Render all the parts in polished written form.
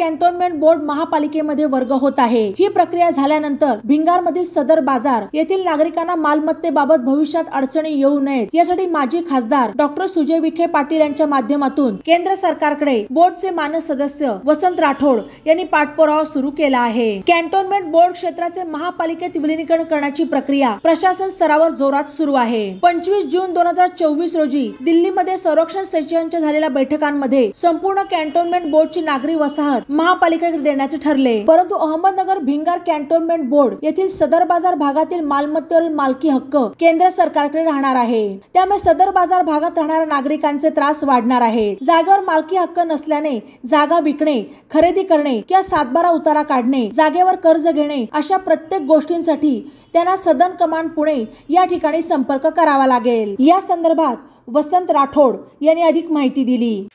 Cantonment board महापालिकेमध्ये वर्ग होत आहे। ही प्रक्रिया झाल्यानंतर भिंगारमधील सदर बाजार येथील नागरिकांना मालमत्तेबाबत भविष्यात अडचणी येऊ नयेत यासाठी माजी खासदार डॉक्टर सुजय विखे पाटील यांच्या माध्यमातून केंद्र सरकारकडे बोर्डचे मानद सदस्य वसंत राठोड यांनी पाठपुरावा सुरू केला आहे। कॅन्टोन्मेंट बोर्ड क्षेत्राचे महापालिकेत विलीनीकरण करण्याची प्रक्रिया प्रशासन स्तरावर जोरात सुरू आहे। 25 जून 2024 रोजी दिल्लीमध्ये संरक्षण सचिवांच्या झालेल्या बैठकांमध्ये संपूर्ण कॅन्टोन्मेंट बोर्डची नागरी वसाहत महापालिकेकडे देण्याचे ठरले, परंतु अहमदनगर भिंगार कॅन्टोन्मेंट बोर्ड येथील सदर बाजार भागातील मालमत्तेवरील मालकी हक्क केंद्र सरकारकडे राहणार आहे। त्यामुळे सदर बाजार भागात राहणाऱ्या नागरिकांचे त्रास वाढणार आहेत। जागेवर मालकी हक्क नसल्याने जागा विकणे, खरेदी करणे किंवा सातबारा उतारा काढणे, जागेवर कर्ज घेणे अशा प्रत्येक गोष्टींसाठी त्यांना सदन कमांड पुणे या ठिकाणी संपर्क करावा लागेल। या संदर्भात वसंत राठोड यांनी अधिक माहिती दिली।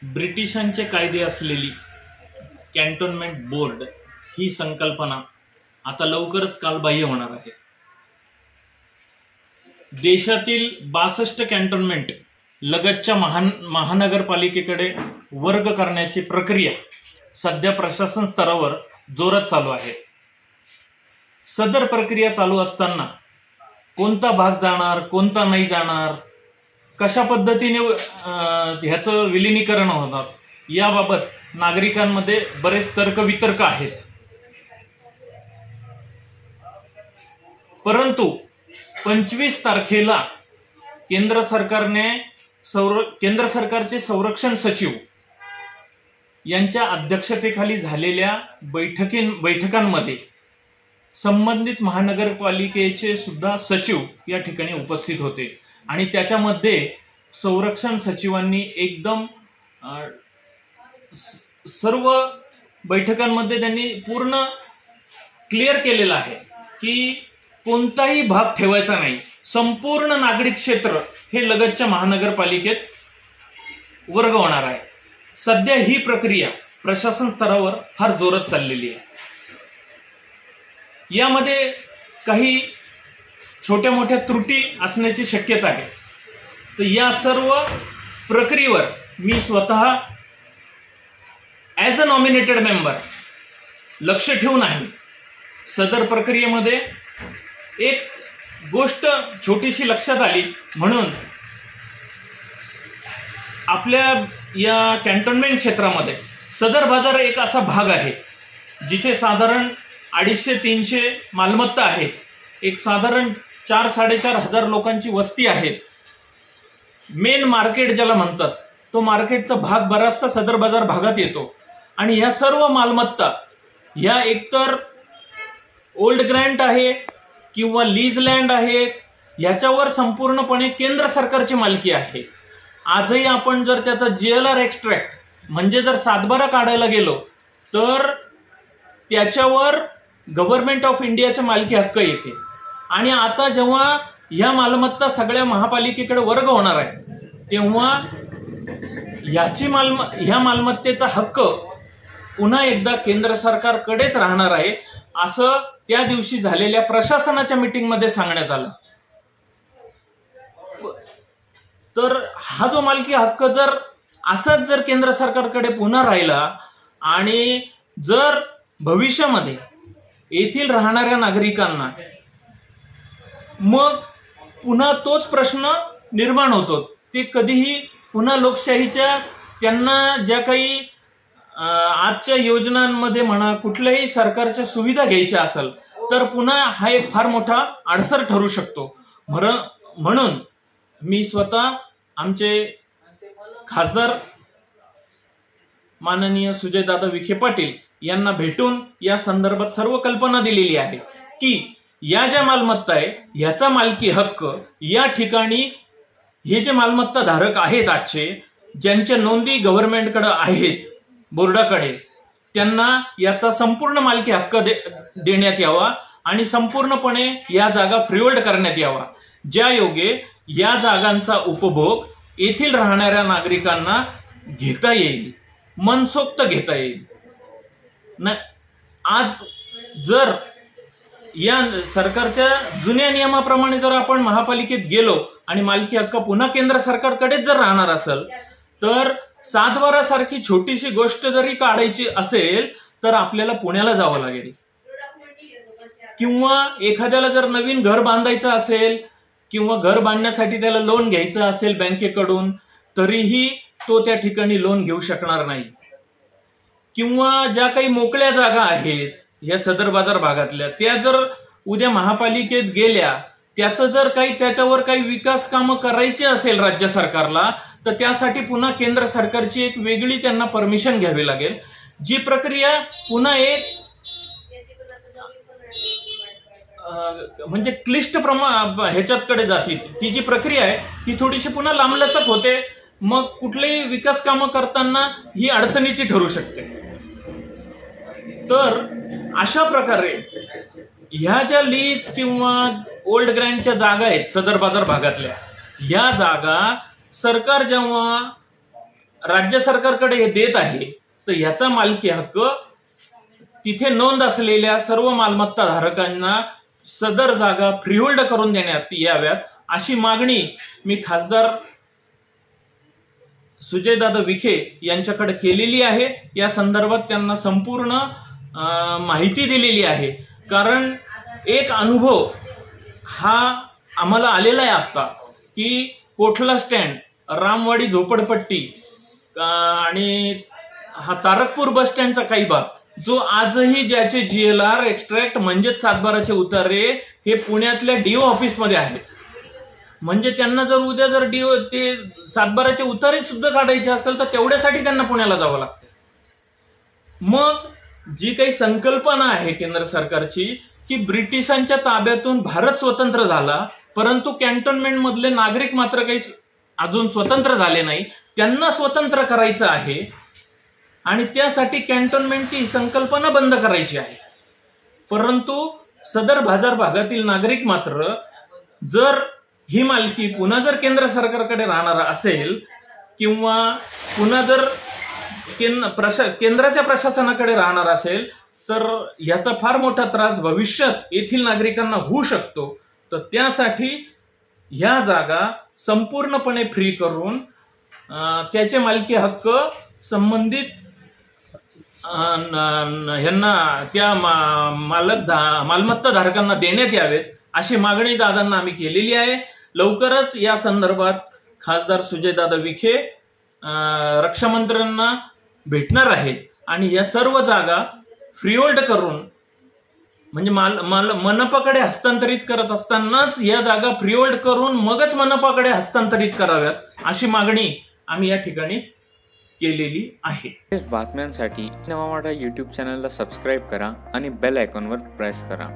ब्रिटिशांचे कायदे असलेली कॅन्टोन्मेंट बोर्ड ही संकल्पना आता लवकरच कालबाह्य होणार आहे। देशातील 62 कॅन्टोन्मेंट लगतच्या महानगरपालिकेकडे वर्ग करण्याची प्रक्रिया सध्या प्रशासन स्तरावर जोरात चालू आहे। सदर प्रक्रिया चालू असताना कोणता भाग जाणार, कोणता नाही जाणार, कशा पद्धतीने ह्याचं विलीनीकरण होणार याबाबत नागरिकांमध्ये बरेच तर्कवितर्क आहेत। परंतु 25 तारखेला केंद्र सरकारचे संरक्षण सचिव यांच्या अध्यक्षतेखाली झालेल्या बैठकांमध्ये संबंधित महानगरपालिकेचे सुद्धा सचिव या ठिकाणी उपस्थित होते आणि त्याच्यामध्ये संरक्षण सचिवांनी एकदम सर्व बैठकांमध्ये त्यांनी पूर्ण क्लिअर केलेलं आहे की कोणताही भाग ठेवायचा नाही। संपूर्ण नागरिक क्षेत्र हे लगतच्या महानगरपालिकेत वर्ग होणार आहे। सध्या ही प्रक्रिया प्रशासन स्तरावर फार जोरात चाललेली आहे। यामध्ये काही छोट्या मोठ्या त्रुटी असण्याची शक्यता आहे। तर या सर्व प्रक्रियेवर मी स्वतः ॲज अ नॉमिनेटेड मेंबर लक्ष ठेवून आहे। सदर प्रक्रियेमध्ये एक गोष्ट छोटीशी लक्षात आली, म्हणून आपल्या या कॅन्टोन्मेंट क्षेत्रामध्ये सदर बाजार एक असा भाग आहे जिथे साधारण 250-300 मालमत्ता आहेत। एक साधारण 4-4.5 हजार लोकांची वस्ती आहे। मेन मार्केट ज्याला म्हणतात तो मार्केटचा भाग बराचसा सदर बाजार भागात येतो आणि ह्या सर्व मालमत्ता ह्या एकतर ओल्ड ग्रँट आहे किंवा लीज लँड आहे, ह्याच्यावर संपूर्णपणे केंद्र सरकारची मालकी आहे। आजही आपण जर त्याचा GLR एक्स्ट्रॅक्ट म्हणजे जर सातबारा काढायला गेलो तर त्याच्यावर गव्हर्नमेंट ऑफ इंडियाच्या मालकी हक्क येते आणि आता जेव्हा ह्या मालमत्ता सगळ्या महापालिकेकडे वर्ग होणार आहे तेव्हा ह्या मालमत्तेचा हक्क पुन्हा एकदा केंद्र सरकारकडेच राहणार आहे असं त्या दिवशी झालेल्या प्रशासनाच्या मीटिंगमध्ये सांगण्यात आलं। तर हा जो मालकी हक्क जर असाच जर केंद्र सरकारकडे पुन्हा राहिला आणि जर भविष्यामध्ये येथील राहणाऱ्या नागरिकांना मग पुन्हा तोच प्रश्न निर्माण होतो। ते कधीही पुन्हा लोकशाहीच्या त्यांना ज्या काही आजच्या योजनांमध्ये म्हणा कुठल्याही सरकारच्या सुविधा घ्यायच्या असेल तर पुन्हा हा एक फार मोठा अडसर ठरू शकतो। म्हणून मी स्वतः आमचे खासदार माननीय सुजयदादा विखे पाटील यांना भेटून या संदर्भात सर्व कल्पना दिलेली आहे की या ज्या मालमत्ता आहे ह्याचा मालकी हक्क या ठिकाणी हे जे मालमत्ता धारक आहेत आजचे ज्यांच्या नोंदी गव्हर्नमेंटकडे आहेत बोर्डाकडे त्यांना याचा संपूर्ण मालकी हक्क देण्यात यावा आणि संपूर्णपणे या जागा फ्रीहोल्ड करण्यात यावा, ज्या योगे या जागांचा उपभोग येथील राहणाऱ्या नागरिकांना घेता येईल, मनसोक्त घेता येईल। आज जर या सरकारच्या जुन्या नियमाप्रमाणे जर आपण महापालिकेत गेलो आणि मालकी हक्क पुन्हा केंद्र सरकारकडेच जर राहणार असेल तर सातबारासारखी छोटीशी गोष्ट जरी काढायची असेल तर आपल्याला पुण्याला जावं लागेल, किंवा एखाद्याला जर नवीन घर बांधायचं असेल किंवा घर बांधण्यासाठी त्याला लोन घ्यायचं असेल बँकेकडून, तरीही तो त्या ठिकाणी लोन घेऊ शकणार नाही. किंवा ज्या काही मोकळ्या जागा आहेत या सदर बाजार भागातल्या, त्या जर उद्या महापालिकेत गेल्या, त्याचं जर काही त्याच्यावर काही विकास कामं करायची असेल राज्य सरकारला, तर त्यासाठी पुन्हा केंद्र सरकारची एक वेगळी त्यांना परमिशन घ्यावी लागेल. जी प्रक्रिया पुन्हा एक म्हणजे क्लिष्ट ह्याच्याकडे जाते. ती जी प्रक्रिया आहे ती थोडीशी पुन्हा लांबलचक होते. मग कुठलेही विकास कामं करताना ही अडचणीची ठरू शकते. तर अशा प्रकारे ह्या ज्या लीज किंवा ओल्ड ग्रँडच्या जागा आहेत सदर बाजार भागातल्या, या जागा सरकार जेव्हा राज्य सरकारकडे हे देत आहे, तर याचा मालकी हक्क तिथे नोंद असलेल्या सर्व मालमत्ता धारकांना सदर जागा फ्रीहोल्ड करून देण्यात याव्यात, अशी मागणी मी खासदार सुजयदादा विखे यांच्याकडे केलेली आहे. या संदर्भात त्यांना संपूर्ण माहिती दिलेली आहे. कारण एक अनुभव हा आम्हाला आलेला आहे आता, की कोठला स्टँड, रामवाडी झोपडपट्टी आणि हा तारकपूर बस स्टँडचा काही भाग, जो आजही ज्याचे GLR एक्स्ट्रॅक्ट म्हणजेच सातबाराचे उतारे हे पुण्यातल्या DO ऑफिसमध्ये आहेत. म्हणजे त्यांना जर उद्या जर DO ते सातबाराचे उतारे सुद्धा काढायचे असेल तर तेवढ्यासाठी त्यांना पुण्याला जावं लागतं. मग जी काही संकल्पना आहे केंद्र सरकारची, की ब्रिटिशांच्या ताब्यातून भारत स्वतंत्र झाला, परंतु कॅन्टोन्मेंट मधले नागरिक मात्र काही अजून स्वतंत्र झाले नाही, त्यांना स्वतंत्र करायचं आहे आणि त्यासाठी कॅन्टोन्मेंटची ही संकल्पना बंद करायची आहे. परंतु सदर बाजार भागातील नागरिक मात्र जर ही मालकी पुन्हा जर केंद्र सरकारकडे राहणार असेल किंवा पुन्हा जर केंद्राच्या प्रशासनाकडे राहणार असेल, तर याचा फार मोठा त्रास भविष्यात येथील नागरिकांना होऊ शकतो. तर त्यासाठी ह्या जागा संपूर्णपणे फ्री करून त्याचे मालकी हक्क संबंधित यांना त्या मालमत्ता धारकांना देण्यात यावेत, अशी मागणी दादांना आम्ही केलेली आहे. लवकरच या संदर्भात खासदार सुजयदादा विखे रक्षामंत्र्यांना भेटणार आहेत आणि या सर्व जागा फ्रीहोल्ड करून, म्हणजे मनपाकडे हस्तांतरित करत असतानाच या जागा फ्रीहोल्ड करून मगच मनपाकडे हस्तांतरित कराव्यात, अशी मागणी आम्ही या ठिकाणी केलेली आहे. बातम्यांसाठी नवा मराठा YouTube चॅनलला सबस्क्राईब करा आणि बेल आयकॉनवर प्रेस करा.